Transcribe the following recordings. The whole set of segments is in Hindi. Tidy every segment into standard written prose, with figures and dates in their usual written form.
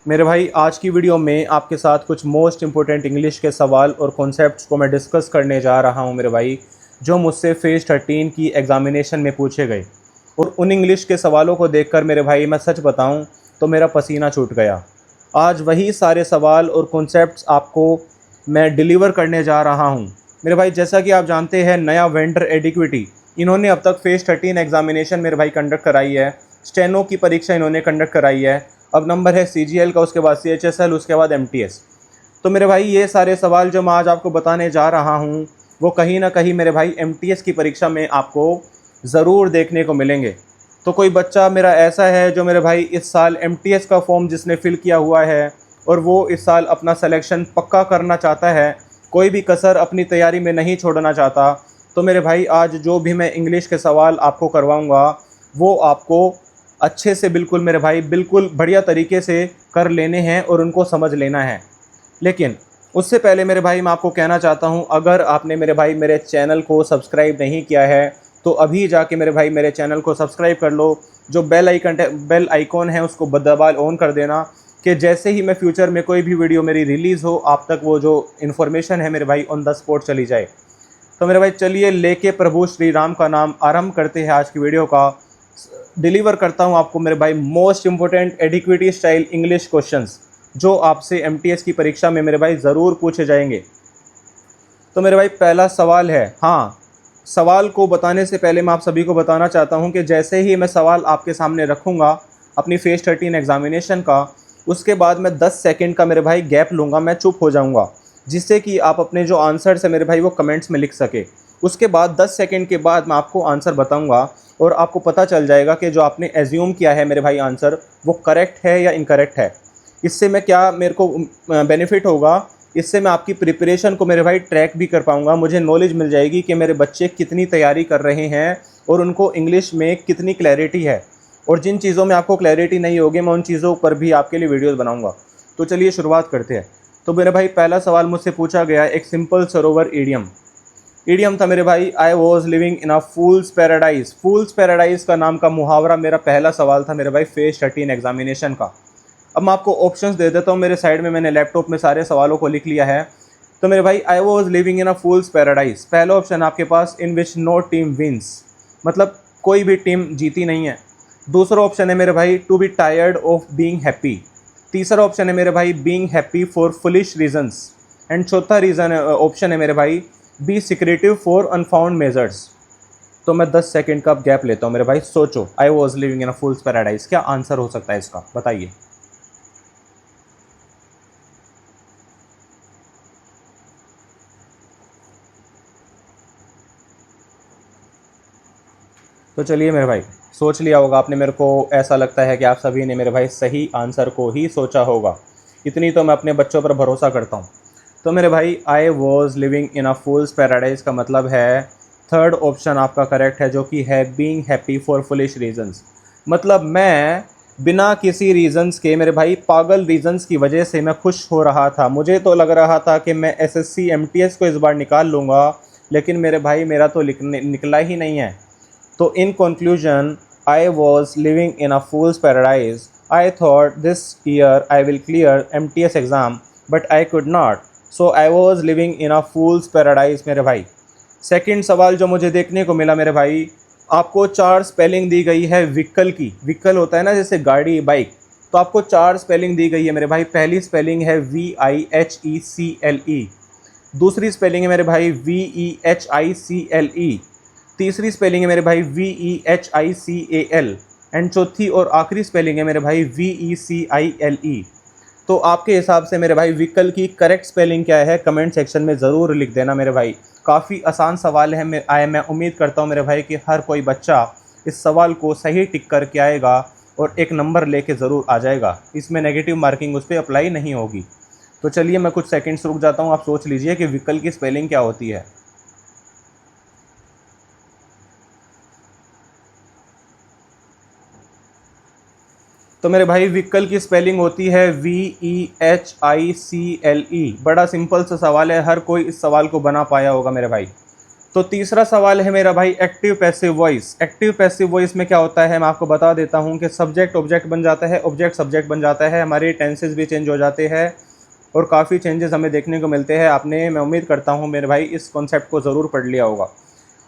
मेरे भाई आज की वीडियो में आपके साथ कुछ मोस्ट इम्पोर्टेंट इंग्लिश के सवाल और कॉन्सेप्ट्स को मैं डिस्कस करने जा रहा हूं मेरे भाई, जो मुझसे फेज़ 13 की एग्ज़ामिनेशन में पूछे गए। और उन इंग्लिश के सवालों को देखकर मेरे भाई मैं सच बताऊं तो मेरा पसीना छूट गया। आज वही सारे सवाल और कॉन्सेप्ट्स आपको मैं डिलीवर करने जा रहा हूं मेरे भाई। जैसा कि आप जानते हैं, नया वेंडर एडिक्विटी इन्होंने अब तक फेज़ 13 एग्ज़ामिनेशन मेरे भाई कंडक्ट कराई है। स्टेनो की परीक्षा इन्होंने कंडक्ट कराई है। अब नंबर है CGL का, उसके बाद CHSL, उसके बाद MTS। तो मेरे भाई ये सारे सवाल जो मैं आज आपको बताने जा रहा हूँ वो कहीं ना कहीं मेरे भाई MTS की परीक्षा में आपको ज़रूर देखने को मिलेंगे। तो कोई बच्चा मेरा ऐसा है जो मेरे भाई इस साल MTS का फॉर्म जिसने फ़िल किया हुआ है और वो इस साल अपना सिलेक्शन पक्का करना चाहता है, कोई भी कसर अपनी तैयारी में नहीं छोड़ना चाहता, तो मेरे भाई आज जो भी मैं इंग्लिश के सवाल आपको करवाऊँगा वो आपको अच्छे से बिल्कुल मेरे भाई बिल्कुल बढ़िया तरीके से कर लेने हैं और उनको समझ लेना है। लेकिन उससे पहले मेरे भाई मैं आपको कहना चाहता हूं, अगर आपने मेरे भाई मेरे चैनल को सब्सक्राइब नहीं किया है तो अभी जाके मेरे भाई मेरे चैनल को सब्सक्राइब कर लो। जो बेल आइकॉन है उसको दबा ऑन कर देना कि जैसे ही मैं फ्यूचर में कोई भी वीडियो मेरी रिलीज़ हो आप तक वो जो इन्फॉर्मेशन है मेरे भाई ऑन द स्पॉट चली जाए। तो मेरे भाई चलिए लेके प्रभु श्री राम का नाम आरंभ करते हैं आज की वीडियो का। डिलीवर करता हूं आपको मेरे भाई मोस्ट इम्पोर्टेंट एडिक्विटी स्टाइल इंग्लिश क्वेश्चंस जो आपसे MTS की परीक्षा में मेरे भाई ज़रूर पूछे जाएंगे। तो मेरे भाई पहला सवाल है, हाँ, सवाल को बताने से पहले मैं आप सभी को बताना चाहता हूं कि जैसे ही मैं सवाल आपके सामने रखूंगा अपनी फेज़ 13 एग्ज़ामिनेशन का, उसके बाद मैं 10 सेकंड का मेरे भाई गैप लूँगा, मैं चुप हो जाऊँगा, जिससे कि आप अपने जो आंसर्स है मेरे भाई वो कमेंट्स में लिख सके। उसके बाद 10 सेकंड के बाद मैं आपको आंसर बताऊंगा और आपको पता चल जाएगा कि जो आपने एज्यूम किया है मेरे भाई आंसर वो करेक्ट है या इनकरेक्ट है। इससे मैं क्या मेरे को बेनिफिट होगा, इससे मैं आपकी प्रिपरेशन को मेरे भाई ट्रैक भी कर पाऊंगा। मुझे नॉलेज मिल जाएगी कि मेरे बच्चे कितनी तैयारी कर रहे हैं और उनको इंग्लिश में कितनी क्लैरिटी है, और जिन चीज़ों में आपको क्लैरिटी नहीं होगी मैं उन चीज़ों पर भी आपके लिए वीडियोज़ बनाऊँगा। तो चलिए शुरुआत करते हैं। तो मेरे भाई पहला सवाल मुझसे पूछा गया एक सिंपल सरोवर ईडियम था मेरे भाई, I was living in a fools paradise. Fools paradise का नाम का मुहावरा मेरा पहला सवाल था मेरे भाई फेज़ 13 एग्जामिनेशन का। अब मैं आपको ऑप्शंस दे देता हूँ, मेरे साइड में मैंने लैपटॉप में सारे सवालों को लिख लिया है। तो मेरे भाई I was living in a fools paradise, पहला ऑप्शन आपके पास इन विच नो टीम विंस, मतलब कोई भी टीम जीती नहीं है। दूसरा ऑप्शन है मेरे भाई to be tired of being happy. तीसरा ऑप्शन है मेरे भाई being happy for foolish reasons. And चौथा रीज़न ऑप्शन है मेरे भाई be secretive for unfound measures. तो मैं 10 सेकंड का गैप लेता हूँ मेरे भाई, सोचो I was living in a fools paradise क्या आंसर हो सकता है इसका, बताइए। तो चलिए मेरे भाई, सोच लिया होगा आपने, मेरे को ऐसा लगता है कि आप सभी ने मेरे भाई सही आंसर को ही सोचा होगा। इतनी तो मैं अपने बच्चों पर भरोसा करता हूँ। तो मेरे भाई I was living in a fools paradise का मतलब है थर्ड ऑप्शन आपका करेक्ट है, जो कि है being happy for foolish reasons. मतलब मैं बिना किसी रीजंस के, मेरे भाई पागल रीजंस की वजह से मैं खुश हो रहा था। मुझे तो लग रहा था कि मैं SSC MTS को इस बार निकाल लूँगा, लेकिन मेरे भाई मेरा तो निकला ही नहीं है। तो in conclusion, I was living in a fool's paradise. I thought this year I will clear MTS exam, but I could not. So I was living in a fool's paradise मेरे भाई। सेकंड सवाल जो मुझे देखने को मिला मेरे भाई, आपको 4 स्पेलिंग दी गई है व्हीकल की। व्हीकल होता है ना जैसे गाड़ी, बाइक, तो आपको 4 स्पेलिंग दी गई है मेरे भाई। पहली स्पेलिंग है VIHECLE, दूसरी स्पेलिंग है मेरे भाई VEHICLE, तीसरी स्पेलिंग है मेरे भाई VEHICAL, एंड चौथी और आखिरी स्पेलिंग है मेरे भाई VECILE। तो आपके हिसाब से मेरे भाई व्हीकल की करेक्ट स्पेलिंग क्या है, कमेंट सेक्शन में ज़रूर लिख देना मेरे भाई। काफ़ी आसान सवाल है। मैं उम्मीद करता हूँ मेरे भाई कि हर कोई बच्चा इस सवाल को सही टिक करके आएगा और एक नंबर लेके ज़रूर आ जाएगा। इसमें नेगेटिव मार्किंग उस पर अप्लाई नहीं होगी। तो चलिए मैं कुछ सेकंड्स रुक जाता हूँ, आप सोच लीजिए कि व्हीकल की स्पेलिंग क्या होती है। तो मेरे भाई व्हीकल की स्पेलिंग होती है VEHICLE। बड़ा सिंपल सा सवाल है, हर कोई इस सवाल को बना पाया होगा मेरे भाई। तो तीसरा सवाल है मेरा भाई active passive voice. Active passive voice में क्या होता है मैं आपको बता देता हूँ कि सब्जेक्ट ऑब्जेक्ट बन जाता है, ऑब्जेक्ट सब्जेक्ट बन जाता है, हमारे टेंसेस भी चेंज हो जाते हैं और काफ़ी चेंजेस हमें देखने को मिलते हैं। आपने, मैं उम्मीद करता हूँ मेरे भाई, इस कॉन्सेप्ट को ज़रूर पढ़ लिया होगा।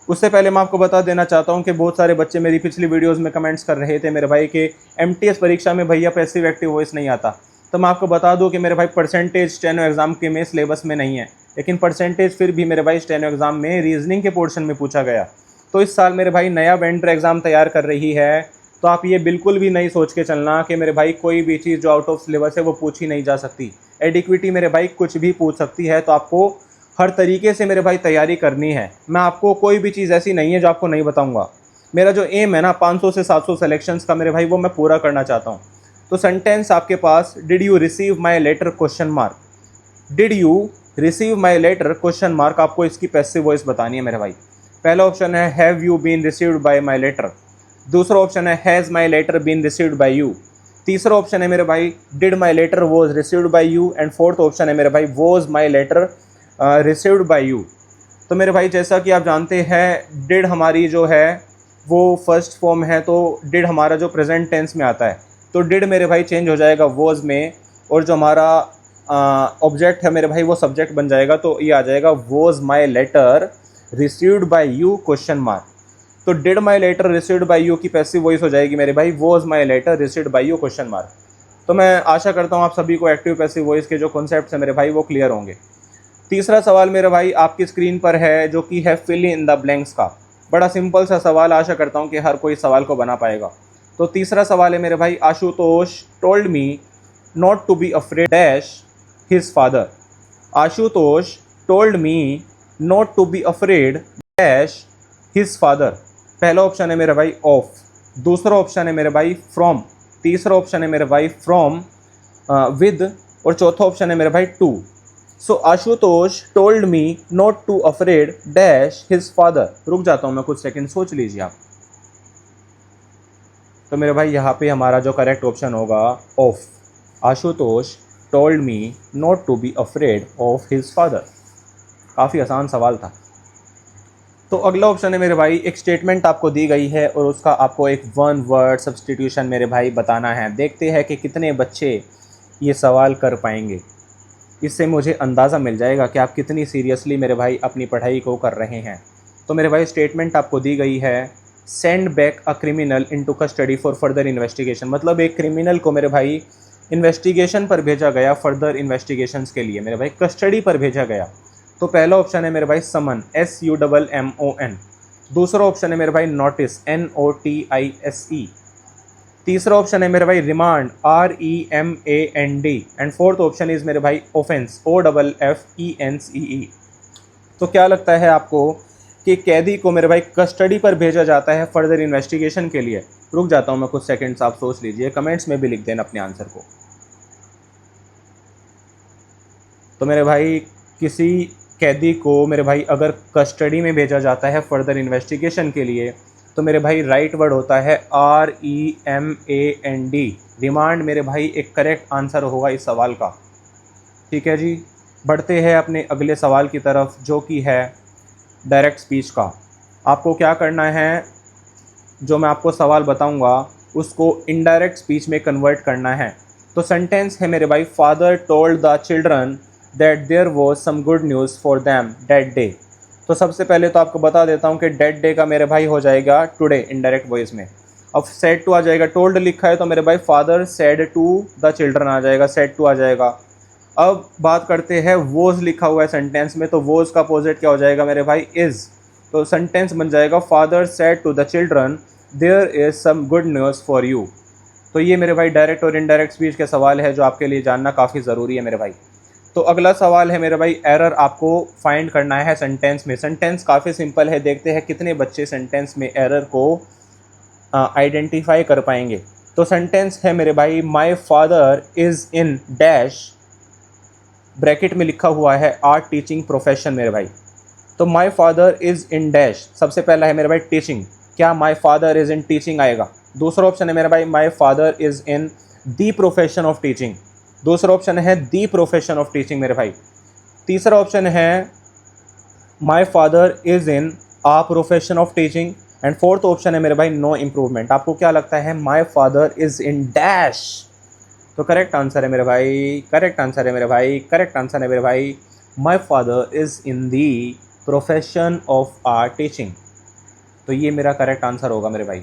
उससे पहले मैं आपको बता देना चाहता हूँ कि बहुत सारे बच्चे मेरी पिछली वीडियोस में कमेंट्स कर रहे थे मेरे भाई के एमटीएस परीक्षा में भैया पैसिव एक्टिव वॉइस नहीं आता। तो मैं आपको बता दूं कि मेरे भाई परसेंटेज स्टेनो एग्ज़ाम के में सिलेबस में नहीं है, लेकिन परसेंटेज फिर भी मेरे भाई स्टेनो एग्ज़ाम में रीजनिंग के पोर्शन में पूछा गया। तो इस साल मेरे भाई नया वेंडर एग्ज़ाम तैयार कर रही है, तो आप ये बिल्कुल भी नहीं सोच के चलना कि मेरे भाई कोई भी चीज़ जो आउट ऑफ सिलेबस है वो पूछी नहीं जा सकती। एडिक्विटी मेरे भाई कुछ भी पूछ सकती है, तो आपको हर तरीके से मेरे भाई तैयारी करनी है। मैं आपको कोई भी चीज़ ऐसी नहीं है जो आपको नहीं बताऊंगा। मेरा जो एम है ना 500 से 700 सिलेक्शंस का मेरे भाई, वो मैं पूरा करना चाहता हूँ। तो सेंटेंस आपके पास, did you receive my letter question mark, did you receive my letter question mark, आपको इसकी पैसिव वॉइस बतानी है मेरे भाई। पहला ऑप्शन है have you been received by my letter, दूसरा ऑप्शन है has my letter been received by you, तीसरा ऑप्शन है मेरे भाई did my letter was received by you, and fourth option है मेरे भाई was my letter received by you. तो मेरे भाई जैसा कि आप जानते हैं डिड हमारी जो है वो फर्स्ट फॉर्म है, तो डिड हमारा जो प्रेजेंट टेंस में आता है, तो डिड मेरे भाई चेंज हो जाएगा वॉज में, और जो हमारा ऑब्जेक्ट है मेरे भाई वो सब्जेक्ट बन जाएगा, तो ये आ जाएगा was my letter received by you question mark. तो did my letter received by you की पैसिव वॉइस हो जाएगी मेरे भाई was my letter received by you question mark. तो मैं आशा करता हूँ आप सभी को एक्टिव पैसिव वॉइस के जो कॉन्सेप्ट्स हैं मेरे भाई वो क्लियर होंगे। तीसरा सवाल मेरे भाई आपकी स्क्रीन पर है, जो कि है फिल इन द ब्लैंक्स का। बड़ा सिंपल सा सवाल, आशा करता हूँ कि हर कोई सवाल को बना पाएगा। तो तीसरा सवाल है मेरे भाई Ashutosh told me not to be afraid dash his father. Ashutosh told me not to be afraid dash his father. पहला ऑप्शन है मेरे भाई ऑफ, दूसरा ऑप्शन है मेरे भाई फ्रॉम, तीसरा ऑप्शन है मेरे भाई फ्रॉम विद, और चौथा ऑप्शन है मेरे भाई two. So Ashutosh told me not to afraid dash his father. रुक जाता हूँ मैं कुछ सेकंड, सोच लीजिए आप। तो मेरे भाई यहाँ पे हमारा जो करेक्ट ऑप्शन होगा of, Ashutosh told me not to be afraid of his father. काफ़ी आसान सवाल था। तो अगला ऑप्शन है मेरे भाई, एक स्टेटमेंट आपको दी गई है और उसका आपको एक वन वर्ड सब्सटीट्यूशन मेरे भाई बताना है। देखते हैं कि कितने बच्चे ये सवाल कर पाएंगे। इससे मुझे अंदाज़ा मिल जाएगा कि आप कितनी सीरियसली मेरे भाई अपनी पढ़ाई को कर रहे हैं। तो मेरे भाई स्टेटमेंट आपको दी गई है, send back a criminal into custody for further investigation. मतलब एक क्रिमिनल को मेरे भाई इन्वेस्टिगेशन पर भेजा गया, फर्दर इन्वेस्टिगेशंस के लिए मेरे भाई कस्टडी पर भेजा गया। तो पहला ऑप्शन है मेरे भाई समन, SUMMON। दूसरा ऑप्शन है मेरे भाई नोटिस, NOTISE। तीसरा ऑप्शन है मेरे भाई remand, REMAND, and fourth option is मेरे भाई ऑफेंस, OFFENCE। तो क्या लगता है आपको कि कैदी को मेरे भाई कस्टडी पर भेजा जाता है फर्दर इन्वेस्टिगेशन के लिए? रुक जाता हूँ मैं कुछ सेकंड्स, आप सोच लीजिए, कमेंट्स में भी लिख देना अपने आंसर को। तो मेरे भाई किसी कैदी को मेरे भाई अगर कस्टडी में भेजा जाता है फर्दर इन्वेस्टिगेशन के लिए, तो मेरे भाई राइट वर्ड होता है REMAND, रिमांड मेरे भाई एक करेक्ट आंसर होगा इस सवाल का। ठीक है जी, बढ़ते हैं अपने अगले सवाल की तरफ, जो कि है डायरेक्ट स्पीच का। आपको क्या करना है, जो मैं आपको सवाल बताऊंगा उसको इनडायरेक्ट स्पीच में कन्वर्ट करना है। तो सेंटेंस है मेरे भाई, father told the children that there was some good news for them that day. तो सबसे पहले तो आपको बता देता हूँ कि डेट डे का मेरे भाई हो जाएगा टुडे इनडायरेक्ट वॉइस में। अब सेड टू आ जाएगा, टोल्ड लिखा है तो मेरे भाई father said to the children आ जाएगा, सेड टू आ जाएगा। अब बात करते हैं वोज लिखा हुआ है सेंटेंस में, तो वोज का अपोजिट क्या हो जाएगा मेरे भाई, इज़। तो सेंटेंस बन जाएगा father said to the children there is some good news for you. तो ये मेरे भाई डायरेक्ट और इनडायरेक्ट स्पीच के सवाल है जो आपके लिए जानना काफ़ी ज़रूरी है मेरे भाई। तो अगला सवाल है मेरे भाई, एरर आपको फाइंड करना है सेंटेंस में। सेंटेंस काफ़ी सिंपल है, देखते हैं कितने बच्चे सेंटेंस में एरर को आइडेंटिफाई कर पाएंगे। तो सेंटेंस है मेरे भाई, my father is in dash, bracket में लिखा हुआ है आर्ट टीचिंग प्रोफेशन मेरे भाई। तो my father is in dash, सबसे पहला है मेरे भाई टीचिंग, क्या my father is in teaching आएगा। दूसरा ऑप्शन है मेरे भाई, my father is in the profession of teaching, दूसरा ऑप्शन है दी प्रोफेशन ऑफ टीचिंग मेरे भाई। तीसरा ऑप्शन है my father is in a profession of teaching. And fourth option है मेरे भाई नो इम्प्रूवमेंट। आपको क्या लगता है, my father is in dash. तो करेक्ट आंसर है मेरे भाई, करेक्ट आंसर है मेरे भाई, करेक्ट आंसर है मेरे भाई, my father is in the profession of are teaching. तो ये मेरा करेक्ट आंसर होगा मेरे भाई।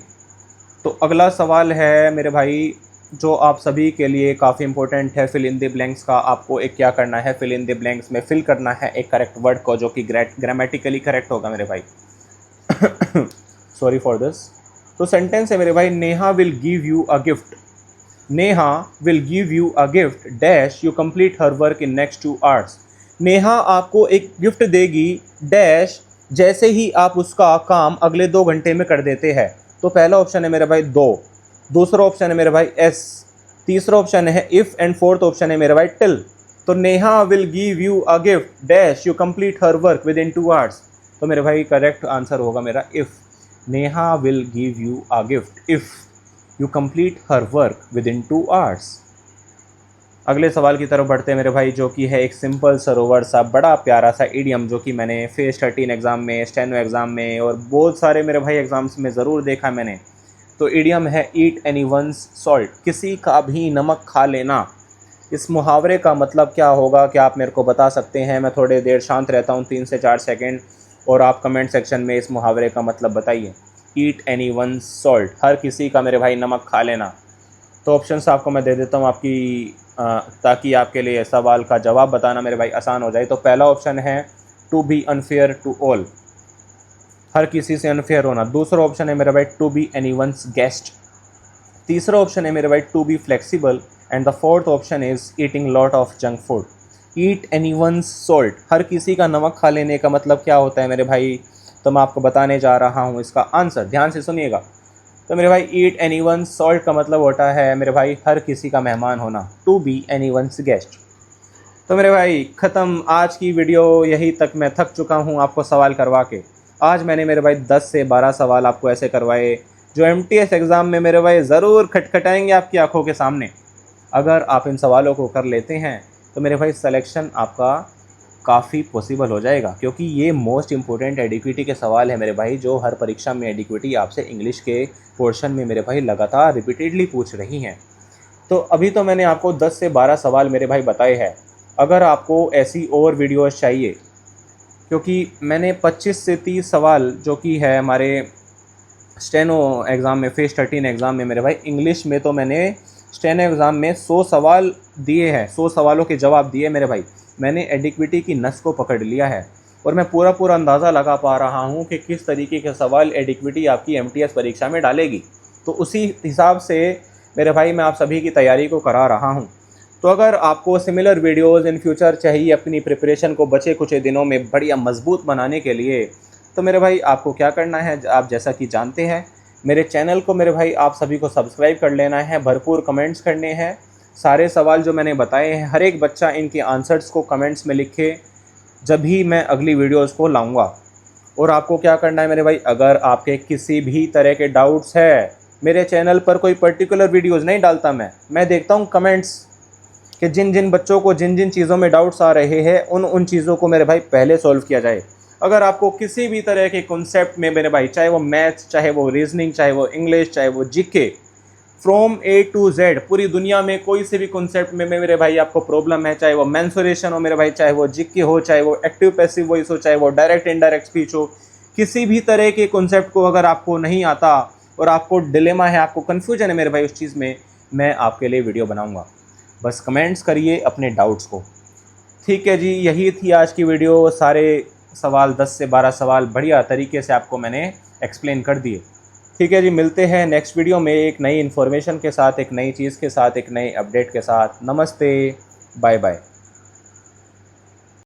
तो अगला सवाल है मेरे भाई जो आप सभी के लिए काफ़ी इंपॉर्टेंट है, फिल इन द ब्लैंक्स का। आपको एक क्या करना है, फिल इन द ब्लैंक्स में फिल करना है एक करेक्ट वर्ड को जो कि ग्रामेटिकली करेक्ट होगा मेरे भाई। Sorry for this. तो सेंटेंस है मेरे भाई, Neha will give you a gift. Neha will give you a gift dash you complete her work in next 2 hours. Neha आपको एक गिफ्ट देगी डैश जैसे ही आप उसका काम अगले 2 घंटे में कर देते हैं। तो पहला ऑप्शन है मेरे भाई 2, दूसरा ऑप्शन है मेरे भाई एस, तीसरा ऑप्शन है इफ़ एंड फोर्थ ऑप्शन है मेरे भाई टिल। तो Neha will give you a gift dash you complete her work with in 2 hours. तो मेरे भाई करेक्ट आंसर होगा मेरा if. Neha will give you a gift if you complete her work with in 2 hours. अगले सवाल की तरफ बढ़ते हैं मेरे भाई, जो कि है एक सिंपल सरोवर सा बड़ा प्यारा सा इडियम जो कि मैंने फेज 13 एग्ज़ाम में, स्टेनो एग्ज़ाम में और बहुत सारे मेरे भाई एग्ज़ाम्स में ज़रूर देखा मैंने। तो इडियम है ईट एनीवन्स सॉल्ट, किसी का भी नमक खा लेना। इस मुहावरे का मतलब क्या होगा, क्या आप मेरे को बता सकते हैं? मैं थोड़ी देर शांत रहता हूँ 3 से 4 सेकेंड और आप कमेंट सेक्शन में इस मुहावरे का मतलब बताइए। ईट एनीवन्स सॉल्ट, हर किसी का मेरे भाई नमक खा लेना। तो ऑप्शंस आपको मैं दे देता हूँ आपकी ताकि आपके लिए सवाल का जवाब बताना मेरे भाई आसान हो जाए। तो पहला ऑप्शन है to be unfair to all, हर किसी से अनफेयर होना। दूसरा ऑप्शन है मेरे भाई टू बी एनीवन्स गेस्ट। तीसरा ऑप्शन है मेरे भाई to be flexible. And the fourth option is eating lot of junk food. Eat anyone's salt, हर किसी का नमक खा लेने का मतलब क्या होता है मेरे भाई? तो मैं आपको बताने जा रहा हूँ इसका आंसर, ध्यान से सुनिएगा। तो मेरे भाई ईट एनीवन्स सॉल्ट का मतलब होता है मेरे भाई हर किसी का मेहमान होना, टू बी एनीवन्स गेस्ट। तो मेरे भाई ख़त्म आज की वीडियो, यही तक मैं थक चुका हूँ आपको सवाल करवा के। आज मैंने मेरे भाई 10 से 12 सवाल आपको ऐसे करवाए जो MTS एग्ज़ाम में मेरे भाई ज़रूर खटखटाएंगे आपकी आंखों के सामने। अगर आप इन सवालों को कर लेते हैं तो मेरे भाई सिलेक्शन आपका काफ़ी पॉसिबल हो जाएगा, क्योंकि ये मोस्ट इम्पोर्टेंट एडिक्विटी के सवाल है मेरे भाई, जो हर परीक्षा में एडिक्विटी आपसे इंग्लिश के पोर्शन में मेरे भाई लगातार रिपीटेडली पूछ रही हैं। तो अभी तो मैंने आपको 10 से 12 सवाल मेरे भाई बताए हैं। अगर आपको ऐसी और वीडियोस चाहिए, क्योंकि मैंने 25 से 30 सवाल जो कि है हमारे स्टेनो एग्ज़ाम में, फेज 13 एग्ज़ाम में मेरे भाई इंग्लिश में, तो मैंने स्टेनो एग्ज़ाम में 100 सवाल दिए हैं, 100 सवालों के जवाब दिए मेरे भाई। मैंने एडिक्विटी की नस को पकड़ लिया है और मैं पूरा अंदाज़ा लगा पा रहा हूँ कि किस तरीके के सवाल एडिक्विटी आपकी MTS परीक्षा में डालेगी। तो उसी हिसाब से मेरे भाई मैं आप सभी की तैयारी को करा रहा हूँ। तो अगर आपको सिमिलर वीडियोज़ इन फ्यूचर चाहिए अपनी प्रिपरेशन को बचे कुछ दिनों में बढ़िया मजबूत बनाने के लिए, तो मेरे भाई आपको क्या करना है, आप जैसा कि जानते हैं मेरे चैनल को मेरे भाई आप सभी को सब्सक्राइब कर लेना है, भरपूर कमेंट्स करने हैं। सारे सवाल जो मैंने बताए हैं हर एक बच्चा इनके आंसर्स को कमेंट्स में लिखे, जब भी मैं अगली वीडियोज़ को लाऊंगा। और आपको क्या करना है मेरे भाई, अगर आपके किसी भी तरह के डाउट्स है, मेरे चैनल पर कोई पर्टिकुलर वीडियोज़ नहीं डालता मैं देखता हूँ कमेंट्स कि जिन जिन बच्चों को जिन जिन चीज़ों में डाउट्स आ रहे हैं उन चीज़ों को मेरे भाई पहले सॉल्व किया जाए। अगर आपको किसी भी तरह के कॉन्सेप्ट में मेरे भाई, चाहे वो मैथ्स, चाहे वो रीजनिंग, चाहे वो इंग्लिश, चाहे वो GK, from A to Z पूरी दुनिया में कोई से भी कॉन्सेप्ट में मेरे भाई आपको प्रॉब्लम है, चाहे वो मेंसुरेशन हो मेरे भाई, चाहे वो GK हो, चाहे वो एक्टिव पैसिव वॉइस हो, चाहे वो डायरेक्ट इनडायरेक्ट स्पीच हो, किसी भी तरह के कॉन्सेप्ट को अगर आपको नहीं आता और आपको डिलेमा है, आपको कन्फ्यूजन है मेरे भाई उस चीज़ में, मैं आपके लिए वीडियो बनाऊँगा। बस कमेंट्स करिए अपने डाउट्स को। ठीक है जी, यही थी आज की वीडियो। सारे सवाल 10 से 12 सवाल बढ़िया तरीके से आपको मैंने एक्सप्लेन कर दिए। ठीक है जी, मिलते हैं नेक्स्ट वीडियो में एक नई इन्फॉर्मेशन के साथ, एक नई चीज़ के साथ, एक नए अपडेट के साथ। नमस्ते, बाय बाय।